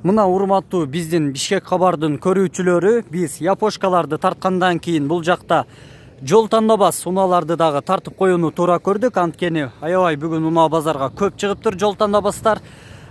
Мына урматтуу биздин Бишкек кабардын көрүүчүлөрү, биз япошкаларды тарткандан кийин бул жакта жол тандабас унааларды дагы тартып коюуну туура көрдүк. Анткени аябай бүгүн унаа базарга көп чыгыптыр жол тандабастар.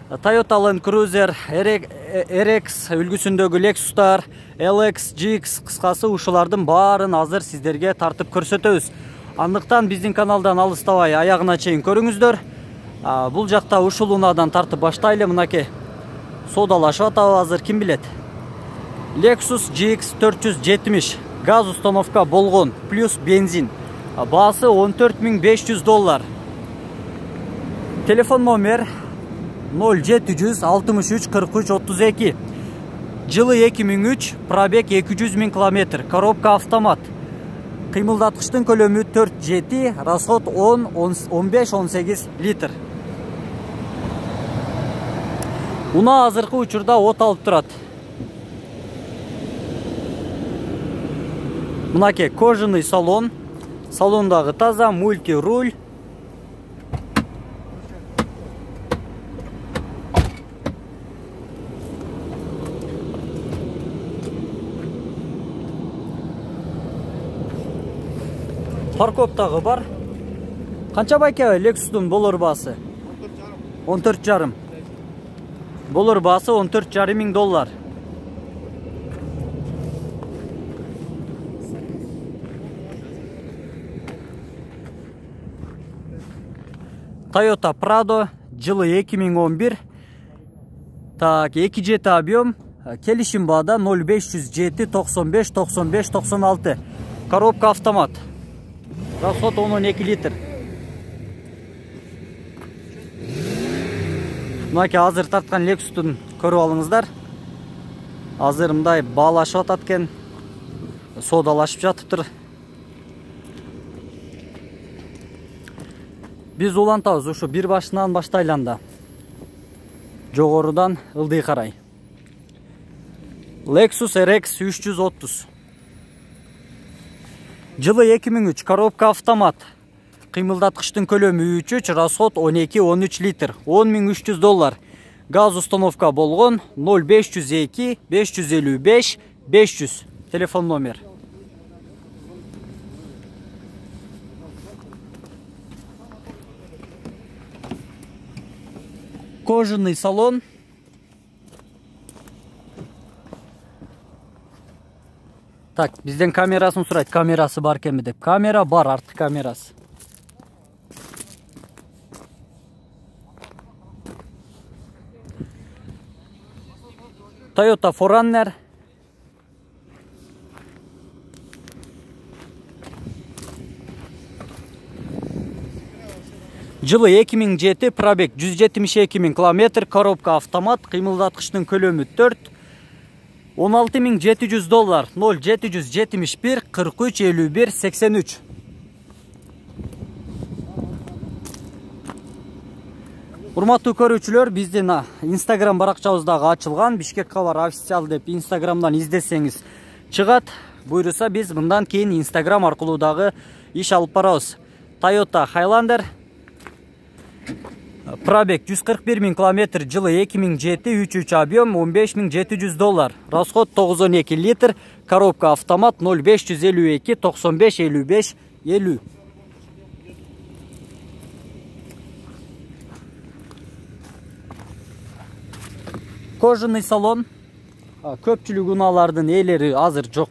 Toyota Land Cruiser, RX үлгүсүндөгү Lexustар, LX, GX кыскасы ушулардын баарын азыр сиздерге тартып көрсөтөбүз. Андыктан биздин каналдан алыстабай аягына чейин көрүңүздөр. Бул жакта ушул унаадан тартып баштайлы. Мынакей соодалашып атабы азыр, ким билет. Lexus GX 470 газ установка болгон, плюс бензин. Баасы $14.500. Телефон номер 0763 43 32. Жылы 2003, пробег 200.000 км, коробка автомат. Кыймылдаткычтын көлөмү 4-7, расход 10-15-18 литр. Унаа азыркы учурда от алып турат. Мынакей кожаный салон. Салондагы таза, мульти-руль. Парковкадагы бар. Канча байке Lexus'тун болор баасы? 14,5. Болор баасы $14,500. Toyota Prado, жылы 2011. Так, 2.7 объем. Келишим баада 0507 95 95 96. Коробка автомат. Расход 12 литр. Мынакей азыр тарткан Lexus'тун көрүп алыңыздар. Азыр мындай баалашып атат экен. Соодалашып жатыптыр. Биз улантабыз ушу бир башынан баштайлы анда. Жогорудан ылдый карай. Lexus RX 330. Жылы 2003, коробка автомат. Кыймылдаткычтын көлөмү 3, расход 12-13 литр, $10.300. Газ установка болгон, 0502 555 500. Телефон номер. Кожаный салон. Так, бизден камерасын сурайт. Камерасы бар экенби деп. Камера бар, арты камерасы. Toyota 4Runner. Жылы 2007, пробег 172.000 км, коробка автомат, кыймылдаткычтын көлөмү 4, $16.700, 0771 43 51 83. Урматтуу көрүүчүлөр, биздин Instagram баракчабыздагы ачылган Бишкек Кабар официал деп Instagramдан издесеңиз чыгат. Буйруса биз мындан кийин Instagram аркылуу дагы иш алып барабыз. Toyota Highlander. Пробег 141.000 км, жылы 2007, 3.3 объем, $15.700. Расход 9-12 литр, коробка автомат, 0552 95 55 50. Кожаный салон. Көпчүлүк унаалардын ээлери азыр жок.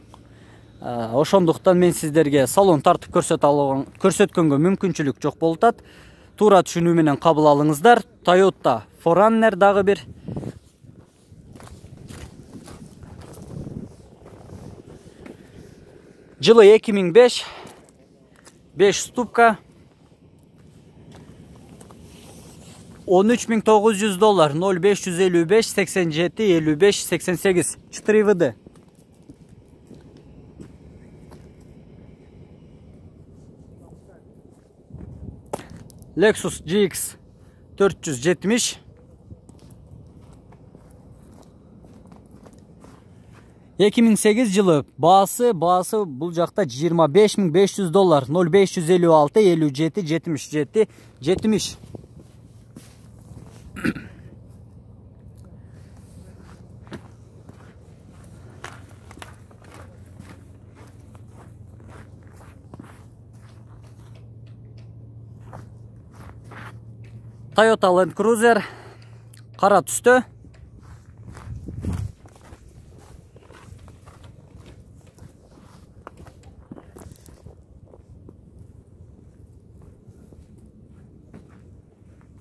Ошондуктан мен сиздерге салон тартып көрсөткөнгө мүмкүнчүлүк жок болуп атат. Туура түшүнүү менен кабыл алыңыздар. Toyota 4Runner дагы бир. Жылы 2005. 5 ступка. $13.900, 0555 87 55 88. 4 ВД. Lexus GX 470. 2008 жылы баасы бул жакта $25.500, 0556 57 77 70. Toyota Land Cruiser qara түстө.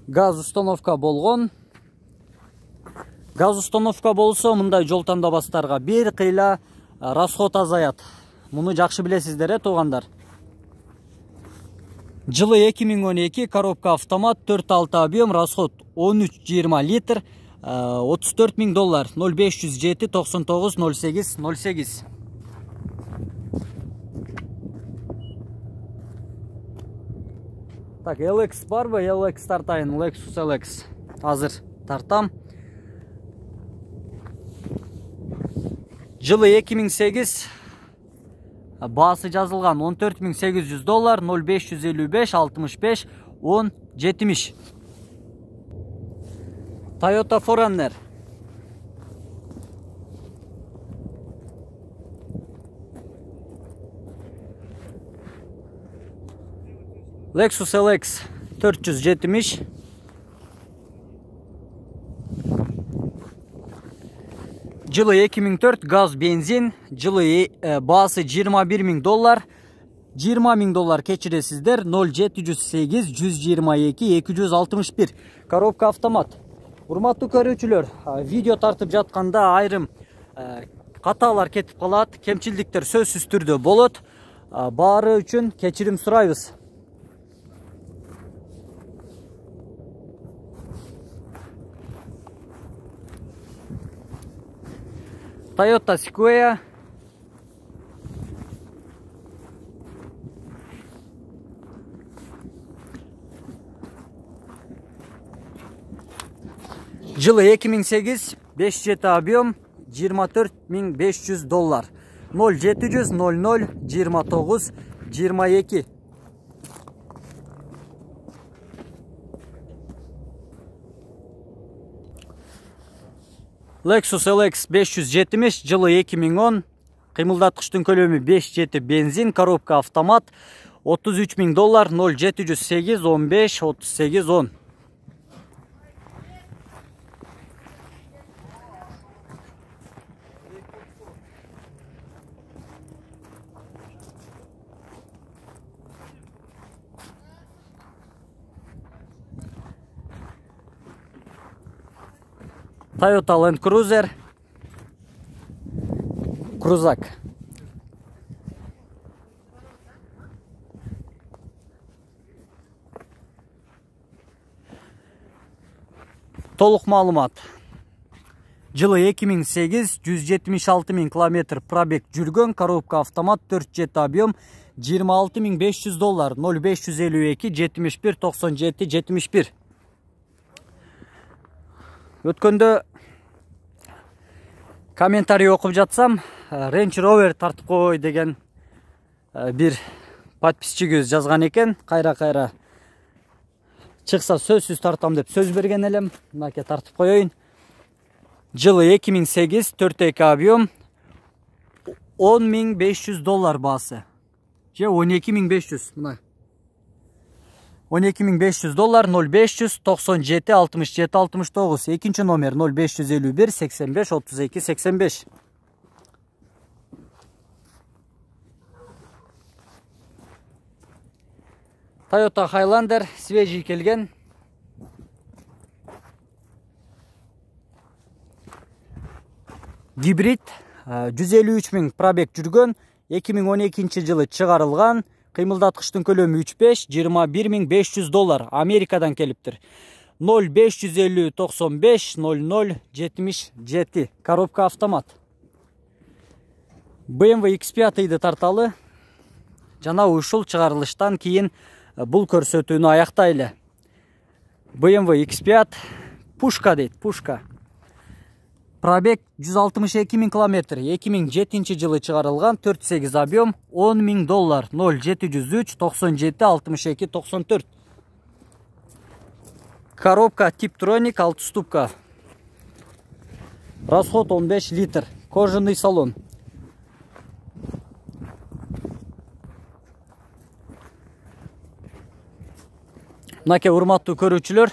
Gaz установка болгон. Gaz установка болсо, мындай жол тандабастарга бир кыйла расход азаят. Муну жакшы билесиздер, туугандар. Жылы 2012, коробка автомат, 4-6 объем, расход 13-20 литр, $34,000, 0507 99 08 08. Так, LX барбы? LX тартайын, Lexus LX. Азыр тартам. Жылы 2008, баасы жазылган $14,800, 0555 65 10 70. Toyota 4Runner. Lexus LX 470. Жылы 2004, gaz benzin, жылы баасы $21,000, $20,000 кечиресиздер, 0708 122 261. Коробка автомат. Урматтуу көрүүчүлөр, видео тартып жатканда айрым каталар кетип калат, кемчилдиктер сөзсүз түрдө болот. Баары үчүн кечирим сурайбыз. Toyota Sequoia. Жылы 2008, 5-7 объем, $24,500, 0700 00 29 22. Lexus LX 570, жылы 2010, кыймылдаткычтын көлөмү 5-7 бензин, коробка автомат, $33,000, 0708 15 38 10. Toyota Land Cruiser Крузак. Толук маалымат. Жылы 2008, 176.000 км пробег жүргөн, коробка автомат, 4-7 объем, $26,500, 0552 71 97 71. Өткөндө комментарий окуп жатсам, Range Rover тартып кой деген бир подписчигиз жазган экен. Кайра чыкса сөзсүз тартам деп сөз берген элем. Мынакей тартып коеюн. Жылы 2008, 4-2 объем, $10,500 баасы. Же 12,500, мына. $12,500, 0500 97 67 69. Экинчи номер 0551 85 32 85. Toyota Highlander свежий келген. Гибрид, 153.000 пробег жүргөн, 2012 жылы чыгарылган. Кыймылдаткычтын көлөмү 3.5, $21,500, Америкадан келиптир. 0550 95 00 77. Коробка автомат. BMW X5-ды тарталы. Жана ушул чыгарылыштан кийин бул көрсөтүүнү аяктайлы. BMW X5 пушка дейт, пушка. Пробег 162.000 км, 2007 жылы чыгарылган, 4-8 объем, $10,000, 0703 97 62 94. Коробка Tiptronic 6 ступка. Расход 15 литр. Кожаный салон. Мынакей урматтуу көрүүчүлөр,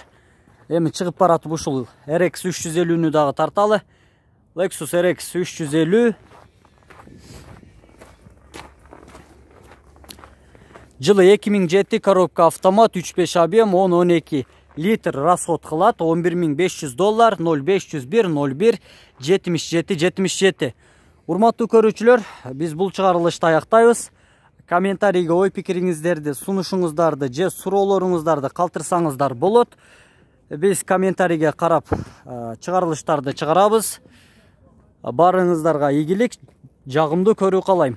Эми чыгып баратып ушул RX 350'nü дагы тарталы. Lexus RX 350 жылы 2007 коробка автомат 3.5 объем 10-12 литр расход кылат. $11.500 0501 01 77 77. Урматтуу көрүүчүлөр, биз бул чыгарылышты аяктайбыз. Комментарийге ой пикириңиздерди, сунушуңуздарды же суроолоруңуздарды калтырсаңыздар болот. Биз комментарийге карап чыгарылыштарды чыгарабыз. Барыңыздарга ийгилик, жагымдуу көрүү каалайм.